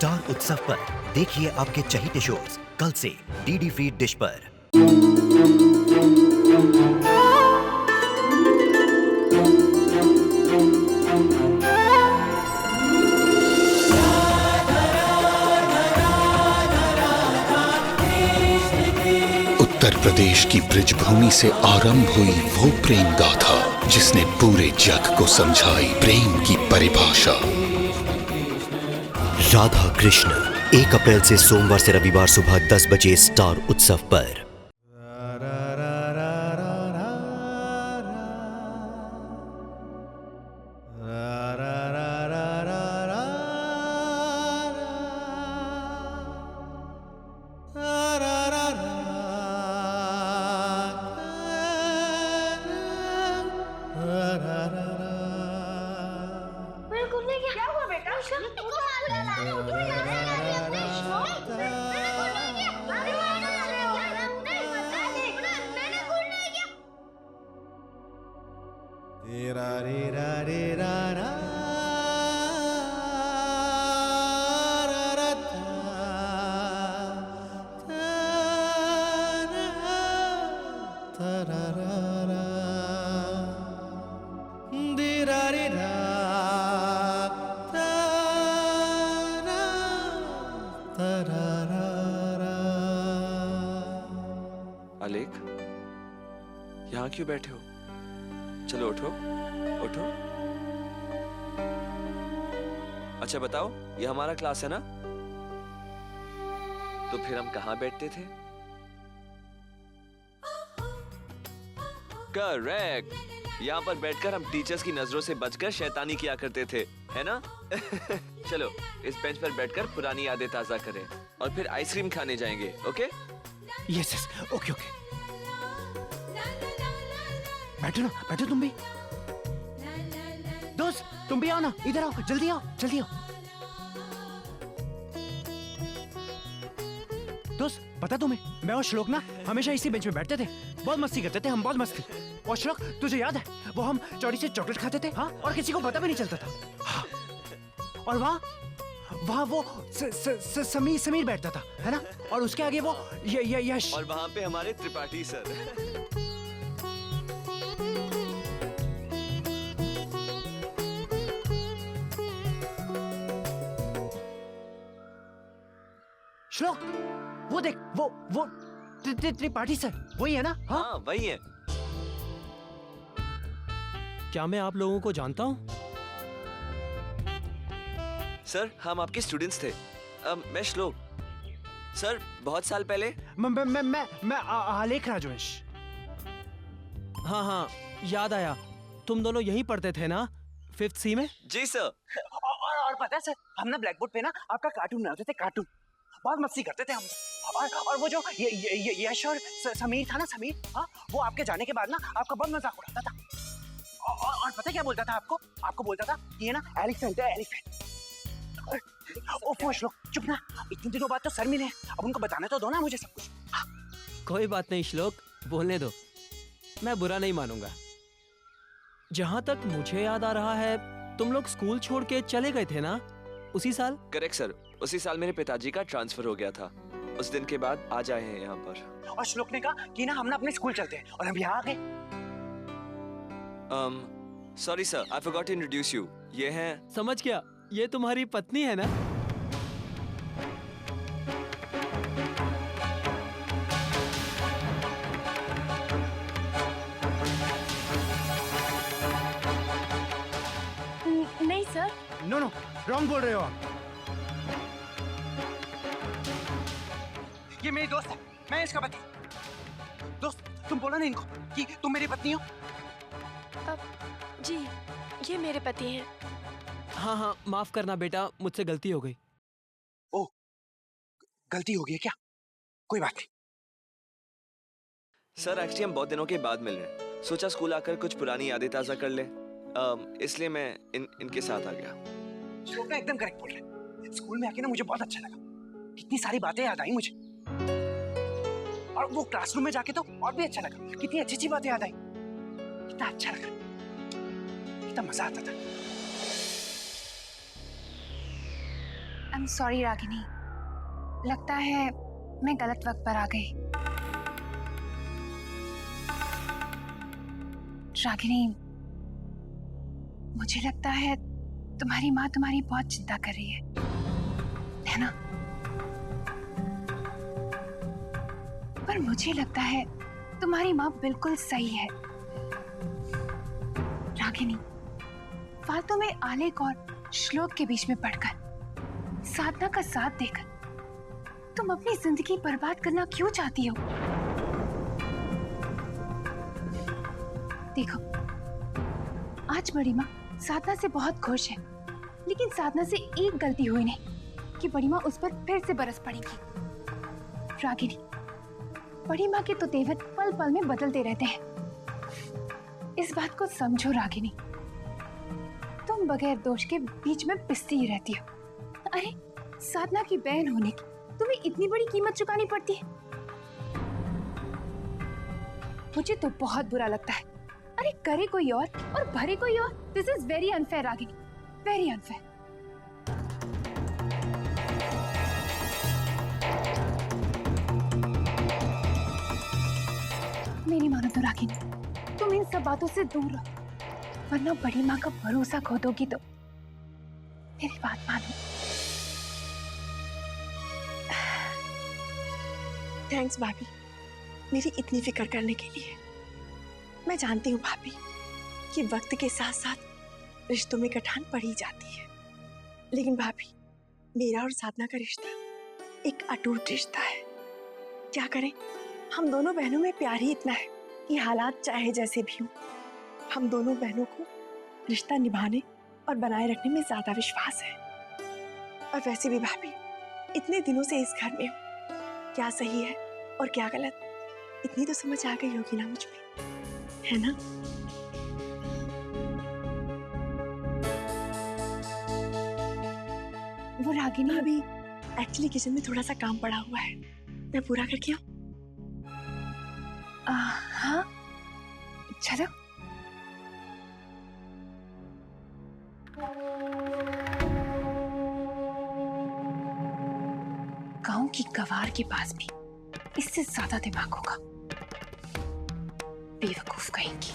Star उत्सव पर देखिए आपके चहीते शोज कल से डीडी फ्री डिश पर। उत्तर प्रदेश की ब्रिजभूमि से आरंभ हुई वो प्रेम गाथा जिसने पूरे जग को समझाई प्रेम की परिभाषा। राधा कृष्ण 1 अप्रैल से सोमवार से रविवार सुबह 10 बजे स्टार उत्सव पर। आलेख, यहाँ क्यों बैठे हो? चलो उठो, उठो। अच्छा बताओ, ये हमारा क्लास है ना? तो फिर हम कहाँ बैठते थे? करेक्ट, यहाँ पर बैठकर हम टीचर्स की नजरों से बचकर शैतानी किया करते थे, है ना? चलो, इस बेंच पर बैठकर पुरानी यादें ताजा करें और फिर आइसक्रीम खाने जाएंगे, okay? Yes yes, okay okay. बैठो ना, बैठो तुम भी। दोस्त तुम भी आओ ना, इधर आओ, जल्दी आओ, जल्दी आओ। दोस्त पता तुम्हें, मैं और श्लोक ना हमेशा इसी बेंच में बैठते थे, बहुत मस्ती करते थे हम, बहुत मस्ती। और श्लोक तुझे याद है, वो हम चौड़ी से चॉकलेट खाते थे, हाँ, और किसी को पता भी नहीं चलता था, हाँ। और वहाँ वो समीर बैठता था, है ना? और उसके आगे वो यश। और वहाँ पे हमारे त्रिपाठी सर। श्लोक, वो देख, वो त्रिपाठी सर, वही है ना? हाँ वही है। क्या मैं आप लोगों को जानता हूँ? सर हम आपके स्टूडेंट्स थे। मैं श्लोक। सर बहुत साल पहले। मैं आलेख राजवंश। हाँ, याद आया, तुम दोनों यहीं पढ़ते थे ना, 5th C में? जी सर। और पता है सर, हम ना ब्लैक बोर्ड पे ना आपका कार्टून बनाते थे, कार्टून बहुत मस्ती करते थे हम। और वो जो यश और समीर था ना, समीर, हाँ, वो आपके जाने के बाद ना आपका बहुत मजाक उड़ाता था। और पता क्या बोलता था आपको बोलता था ये ना एलिफेंट है, एलिफेंट। ओफो श्लोक, चुप ना, इतने दिनों बाद तो सर मिले, अब उनको बताना तो दो ना मुझे सब कुछ। कोई बात नहीं श्लोक, बोलने दो, मैं बुरा नहीं मानूंगा। जहाँ तक मुझे याद आ रहा है, तुम लोग स्कूल छोड़ के चले गए थे ना उसी साल? करेक्ट सर, उसी साल मेरे पिताजी का ट्रांसफर हो गया था। उस दिन के बाद आज आए हैं यहाँ पर। और श्लोक ने कहा कि ना हम ना अपने स्कूल चलते हैं, और हम यहाँ आ गए। Sorry sir, I forgot to introduce you. ये हैं। समझ गया, ये तुम्हारी पत्नी है ना? नहीं सर। नो रॉन्ग बोल रहे हो आप। ये मेरी दोस्त है, मैं इसका पति। दोस्त तुम बोला ना इनको कि तुम मेरी पत्नी हो। जी, ये मेरे पति हैं। हाँ, माफ करना बेटा, मुझसे गलती हो गई। ओह, गलती हो गई है क्या? कोई बात नहीं। सर एक्चुअली हम बहुत दिनों के बाद मिल रहे हैं, सोचा स्कूल आकर कुछ पुरानी यादें ताज़ा कर ले, इसलिए मैं इनके साथ आ गया। श्लोक एकदम करेक्ट बोल रहे। स्कूल में आके ना मुझे बहुत अच्छा लगा, कितनी सारी बातें याद आई मुझे। और वो क्लासरूम में जाके तो और भी अच्छा लगा, कितनी अच्छी अच्छी बातें याद आई, कितना अच्छा लगा, कितना मजा आता था। I'm sorry रागिनी, लगता है मैं गलत वक्त पर आ गई। रागिनी, मुझे लगता है तुम्हारी माँ तुम्हारी बहुत चिंता कर रही है ना? पर मुझे लगता है तुम्हारी माँ बिल्कुल सही है। रागिनी, फालतू में आलेख और श्लोक के बीच में पढ़कर, साधना का साथ देकर तुम अपनी जिंदगी बर्बाद करना क्यों चाहती हो? देखो, आज बड़ी माँ साधना से खुश खुश है, लेकिन साधना से एक गलती हुई नहीं कि बड़ी माँ उस पर फिर से बरस पड़ेगी। रागिनी, बड़ी माँ के तो तेवर पल पल में बदलते रहते हैं। इस बात को समझो रागिनी, तुम बगैर दोष के बीच में पिसती ही रहती हो। अरे, साधना की बहन होने की तुम्हें इतनी बड़ी कीमत चुकानी पड़ती है। मुझे तो बहुत बुरा लगता है। अरे, करे कोई और भरे कोई और। This is very unfair Ragini, very unfair. मेरी मानो तो रागिनी, तुम इन सब बातों से दूर रहो, वरना बड़ी माँ का भरोसा खो दोगी तो। मेरी बात मानो। थैंक्स भाभी, मेरी इतनी फिक्र करने के लिए। मैं जानती हूँ भाभी कि वक्त के साथ साथ रिश्तों में कठान पड़ ही जाती है, लेकिन भाभी, मेरा और साधना का रिश्ता एक अटूट रिश्ता है। क्या करें, हम दोनों बहनों में प्यार ही इतना है कि हालात चाहे जैसे भी हों, हम दोनों बहनों को रिश्ता निभाने और बनाए रखने में ज्यादा विश्वास है। और वैसे भी भाभी, इतने दिनों से इस घर में हूँ, क्या सही है और क्या गलत, इतनी तो समझ आ गई होगी ना मुझ में, है ना? वो रागिनी अभी एक्चुअली किचन में थोड़ा सा काम पड़ा हुआ है, मैं पूरा करके आऊं? हाँ, चलो। गांव की गवार के पास भी इससे ज्यादा दिमाग होगा। बेवकूफ कहेंगी।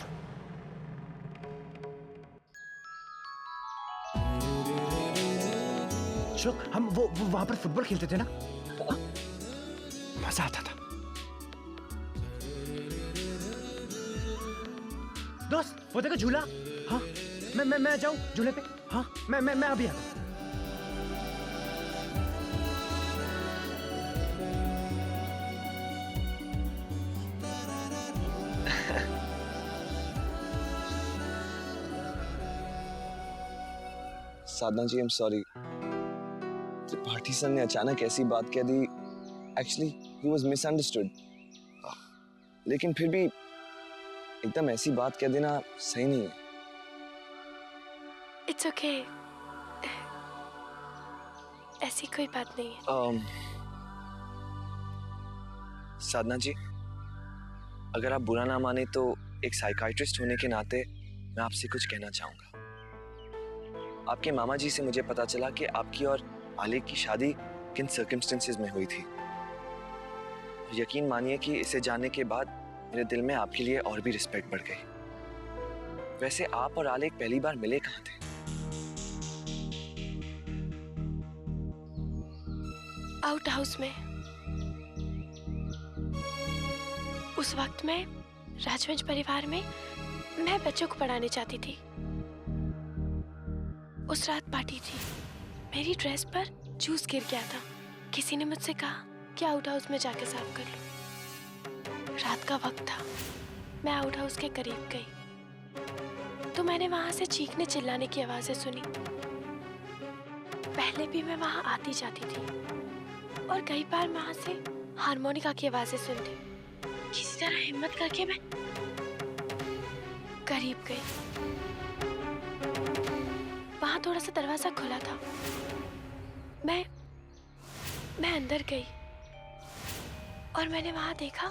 श्लोक, हम वो वहां पर फुटबॉल खेलते थे ना, मजा आता था। दोस्त, वो देखो झूला। हाँ, मैं जाऊं झूले पे? हाँ, मैं अभी आता हूं। Sadhana ji, I am sorry. Tripathi sir ने अचानक ऐसी बात कह दी। Actually he was misunderstood. लेकिन फिर भी एकदम ऐसी बात कह देना सही नहीं है। इट्स ओके, ऐसी कोई बात नहीं है। साधना जी, अगर आप बुरा ना माने तो एक साइकाइट्रिस्ट होने के नाते मैं आपसे कुछ कहना चाहूंगा। आपके मामा जी से मुझे पता चला कि आपकी और आलेख की शादी किन सर्कमस्टेंसेस में हुई थी। यकीन मानिए कि इसे जानने के बाद मेरे दिल में आपके लिए और भी रिस्पेक्ट बढ़ गई। वैसे आप और आलेख पहली बार मिले कहाँ थे? आउट हाउस में। उस वक्त में राजवंश परिवार में मैं बच्चों को पढ़ाने चाहती थी। उस रात पार्टी थी, मेरी ड्रेस पर जूस गिर गया था। किसी ने मुझसे कहा कि आउट हाउस में जाके साफ कर लो। रात का वक्त था, मैं आउट हाउस के करीब गई तो मैंने वहां से चीखने चिल्लाने की आवाजें सुनी। पहले भी मैं वहां आती जाती थी और कई बार वहां से हारमोनिका की आवाजें सुनती। किसी तरह हिम्मत करके मैं करीब गई। वहां थोड़ा सा दरवाजा खुला था। मैं अंदर गई और मैंने वहां देखा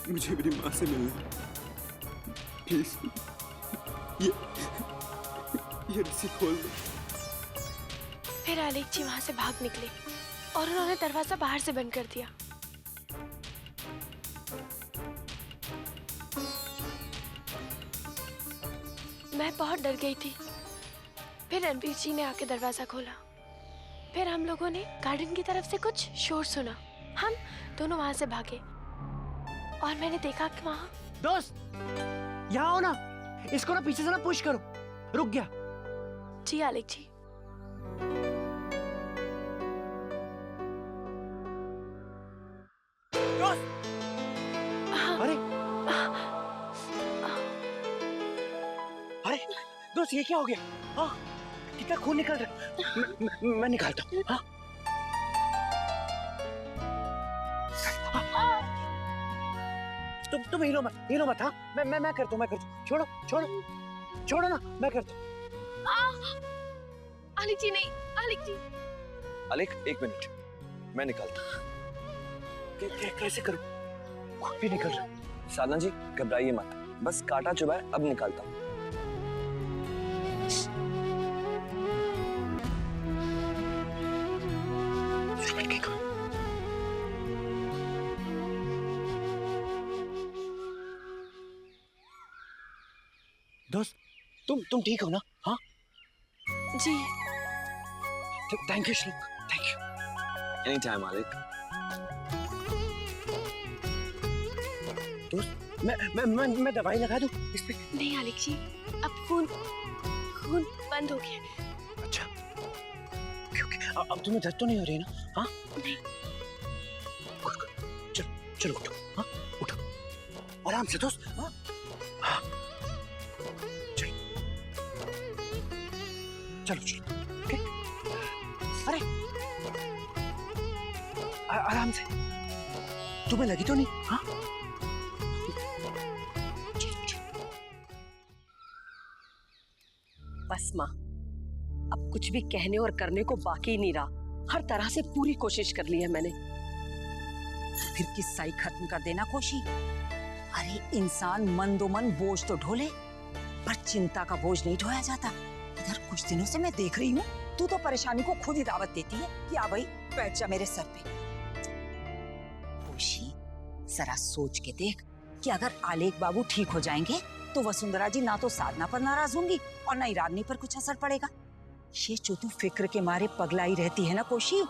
मुझे मेरी माँ से मिलना, प्लीज ये रस्सी खोल दो। फिर आलेख जी वहां से भाग निकले और उन्होंने दरवाजा बाहर से बंद कर दिया। मैं बहुत डर गई थी। फिर रणवीर जी ने आके दरवाजा खोला। फिर हम लोगों ने गार्डन की तरफ से कुछ शोर सुना। हम दोनों वहां से भागे और मैंने देखा कि वहां दोस्त यहाँ आओ ना, इसको ना पीछे से ना पुश करो। रुक गया। जी आलेख जी। अरे अरे दोस्त ये क्या हो गया? हाँ कितना खून निकल रहा है। मैं निकालता हूँ। हाँ तुम हिलो मत। हाँ मैं करता हूँ। छोड़ो ना, मैं करता हूँ। आलेख जी नहीं, आलेख जी। आलेख एक मिनट, मैं निकालता हूँ। कैसे करूँ? खून भी निकल रहा है। साधना जी घबराइए मत, बस काटा चुभा है, अब निकालता हूँ। दोस्त तुम ठीक हो ना? हाँ जी। थैंक यू श्लोक, थैंक यू। एनी टाइम आलेख। दोस्त मैं दवाई लगा दूं इस पे? नहीं आलेख जी, अब खून बंद हो गया। अच्छा क्योंकि अब तुम्हें दर्द तो नहीं हो रही ना? हाँ नहीं। चलो उठो। हाँ उठो आराम से दोस्त। हाँ हाँ चलो ओके। अरे आराम से, तुम्हें लगी तो नहीं? हाँ बस माँ, अब कुछ भी कहने और करने को बाकी नहीं रहा। हर तरह से पूरी कोशिश कर ली है मैंने। फिर किस्सा ही खत्म कर देना कोशी। अरे इंसान मन दो मन बोझ तो ढोले, पर चिंता का बोझ नहीं ढोया जाता। इधर कुछ दिनों से मैं देख रही हूँ तू तो परेशानी को खुद ही दावत देती है कि आ भाई बैठ जा मेरे सर पे। कोशी जरा सोच के देख कि अगर आलेख बाबू ठीक हो जाएंगे तो वसुंधरा जी ना तो साधना पर नाराज होंगी और ना ही रागनी पर कुछ असर पड़ेगा। ये जो तू फिक्र के मारे पगलाई रहती है ना कोशी,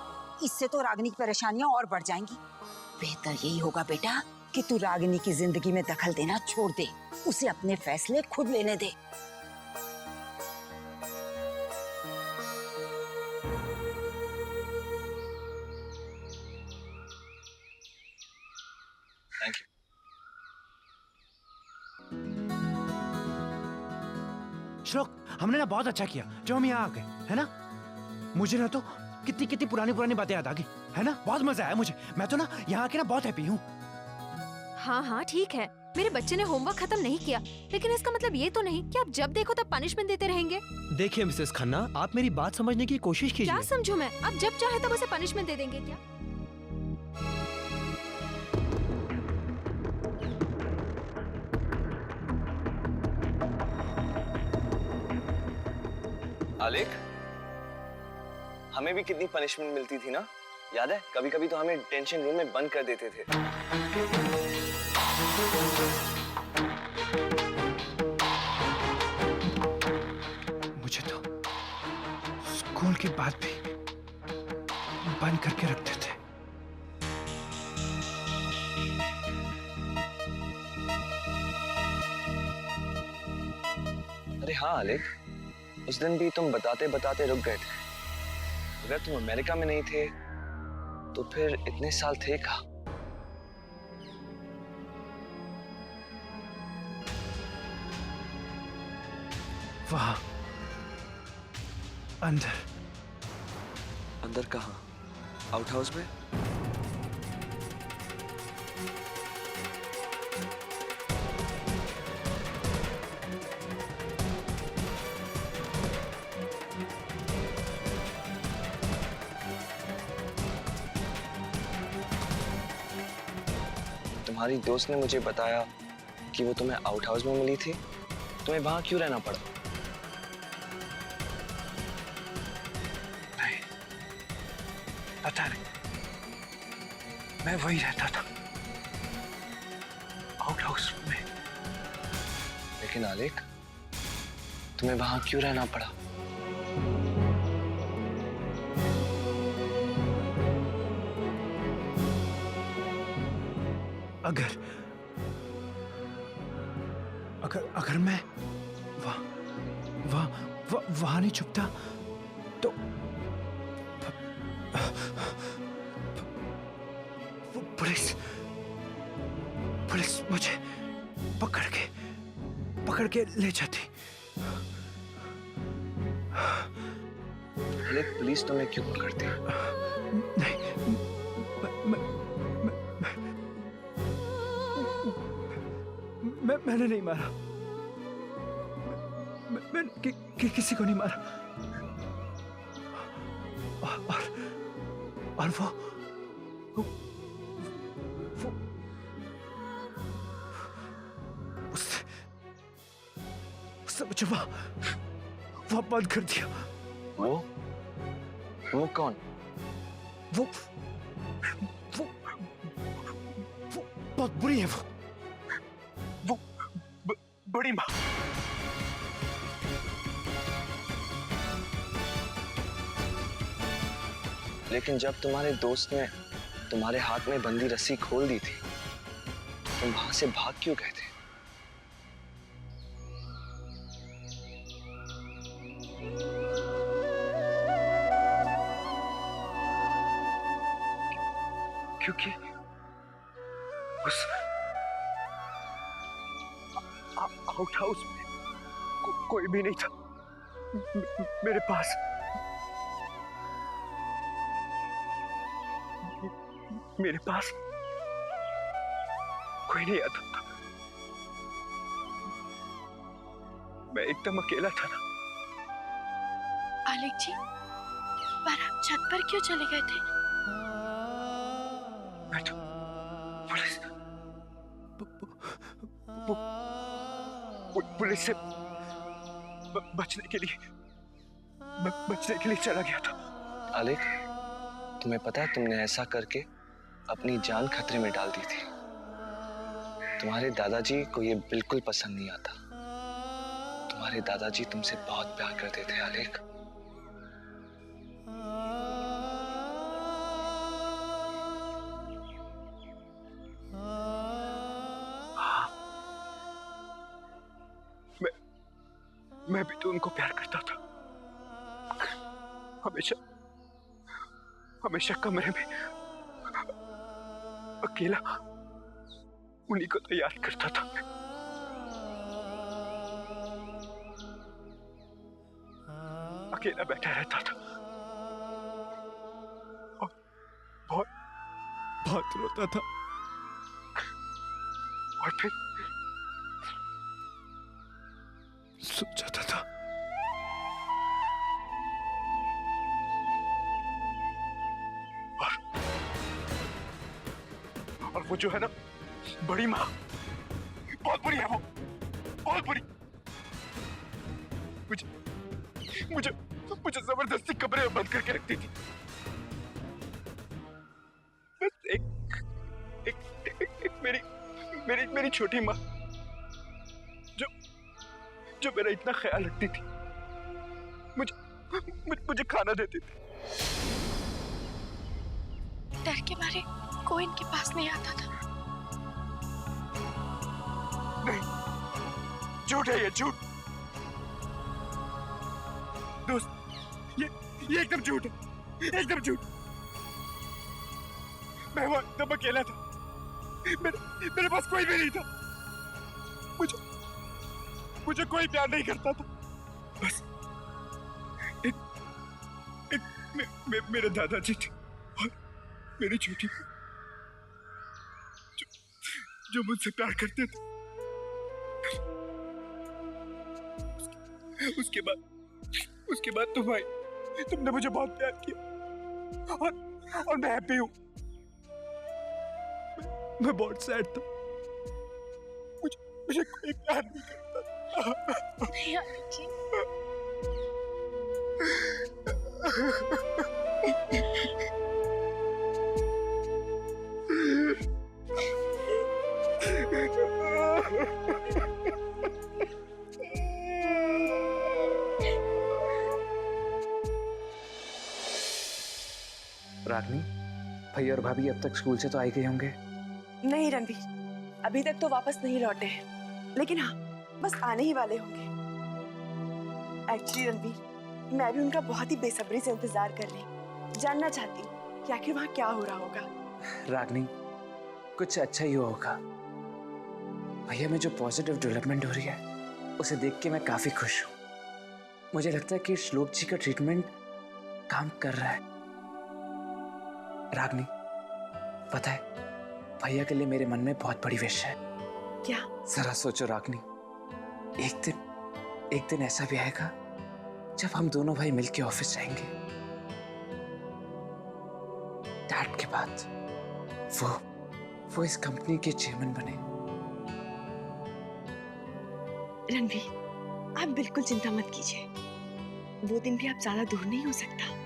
इससे तो रागनी की परेशानियां और बढ़ जाएंगी। बेहतर यही होगा बेटा कि तू रागिनी की जिंदगी में दखल देना छोड़ दे, उसे अपने फैसले खुद लेने दे। Thank you. श्लोक हमने ना बहुत अच्छा किया जो हम यहाँ आ गए, है ना? मुझे ना तो कितनी पुरानी बातें याद आ गई, है ना? बहुत मजा आया मुझे। मैं तो ना यहाँ आके ना बहुत हैप्पी हूँ। हाँ ठीक है, मेरे बच्चे ने होमवर्क खत्म नहीं किया, लेकिन इसका मतलब ये तो नहीं कि आप जब देखो तब पनिशमेंट देते रहेंगे। देखिए मिसेस खन्ना, आप मेरी बात समझने की कोशिश कीजिए। क्या समझूं मैं? आप जब चाहे तब उसे पनिशमेंट दे देंगे क्या? आलेख, हमें भी कितनी पनिशमेंट मिलती थी ना, याद है? कभी कभी तो हमें टेंशन रूम में बंद कर देते थे। मुझे तो स्कूल के बाद भी बंद करके रखते थे। अरे हाँ आलेख, उस दिन भी तुम बताते बताते रुक गए थे। अगर तुम अमेरिका में नहीं थे तो फिर इतने साल थे कहाँ? वहां अंदर। अंदर कहाँ? आउट हाउस में? तुम्हारी दोस्त ने मुझे बताया कि वो तुम्हें आउट हाउस में मिली थी, तुम्हें वहां क्यों रहना पड़ा? नहीं, पता नहीं, मैं वही रहता था, आउट हाउस में। लेकिन आलेख, तुम्हें वहां क्यों रहना पड़ा? अगर मैं वहां नहीं छुपता तो पुलिस मुझे पकड़ के ले जाती। आलेख, पुलिस तुम्हें क्यों पकड़ती? नहीं, मैंने नहीं मारा, मैं किसी को नहीं मारा। और वो उससे मुझे वहाँ बंद कर दिया। वो कौन? वो बहुत बुरी है। वो बड़ी माँ। लेकिन जब तुम्हारे दोस्त ने तुम्हारे हाथ में बंदी रस्सी खोल दी थी, तुम वहां से भाग क्यों गए थे? क्योंकि उस आउट हाउस में कोई भी नहीं था मेरे पास। मेरे पास कोई नहीं आता था, मैं एकदम अकेला था ना। आलेख जी, पर आप छत पर क्यों चले गए थे? मैं तो पुलिस से बचने के लिए चला गया था। आलेख, तुम्हें पता है तुमने ऐसा करके अपनी जान खतरे में डाल दी थी। तुम्हारे दादाजी को ये बिल्कुल पसंद नहीं आता। तुम्हारे दादाजी तुमसे बहुत प्यार करते थे आलेख। मैं भी तो उनको प्यार करता था। हमेशा कमरे में अकेला उन्हीं को तो याद करता था। अकेला बैठा रहता था और बहुत रोता था। और फिर सो जाता था। और वो जो है ना, बड़ी माँ, बहुत बुरी है वो, बहुत बुरी। मुझे जबरदस्ती कमरे में बंद करके रखती थी। बस एक मेरी छोटी माँ जो मेरा इतना ख्याल रखती थी, मुझे खाना देती थी। डर के मारे कोई इनके पास नहीं आता था। नहीं, झूठ है ये, झूठ। दोस्त, ये एकदम झूठ है, एकदम झूठ। मैं वहां एकदम अकेला था। मेरे पास कोई भी नहीं था। मुझे कोई प्यार नहीं करता था। बस मेरे दादाजी थे और मेरी छोटी जो मुझसे प्यार करते थे। उसके बाद तुम आई, तुमने मुझे बहुत प्यार किया और मैं हैप्पी हूं। मैं बहुत सैड था। मुझे कोई प्यार नहीं करता। नहीं आलोक जी, रागनी, भैया और भाभी अब तक स्कूल से तो आए गए होंगे? नहीं रणवीर, अभी तक तो वापस नहीं लौटे हैं, लेकिन हाँ बस आने ही वाले होंगे। एक्चुअली रणवीर, मैं भी उनका बहुत ही बेसब्री से इंतजार कर रही हूँ। जानना चाहती हूँ कि आखिर वहाँ क्या हो रहा होगा। रागनी, कुछ अच्छा ही होगा। भैया में जो पॉजिटिव डेवलपमेंट हो रही है उसे देख के मैं काफी खुश हूँ। मुझे लगता है कि श्लोक जी का ट्रीटमेंट काम कर रहा है। रागनी, पता है भैया के लिए मेरे मन में बहुत बड़ी विश है। क्या? जरा सोचो रागनी, एक दिन ऐसा भी आएगा जब हम दोनों भाई मिलके ऑफिस जाएंगे। डैड के बाद वो इस कंपनी के चेयरमैन बने। रणवीर, आप बिल्कुल चिंता मत कीजिए, वो दिन भी आप ज्यादा दूर नहीं हो सकता।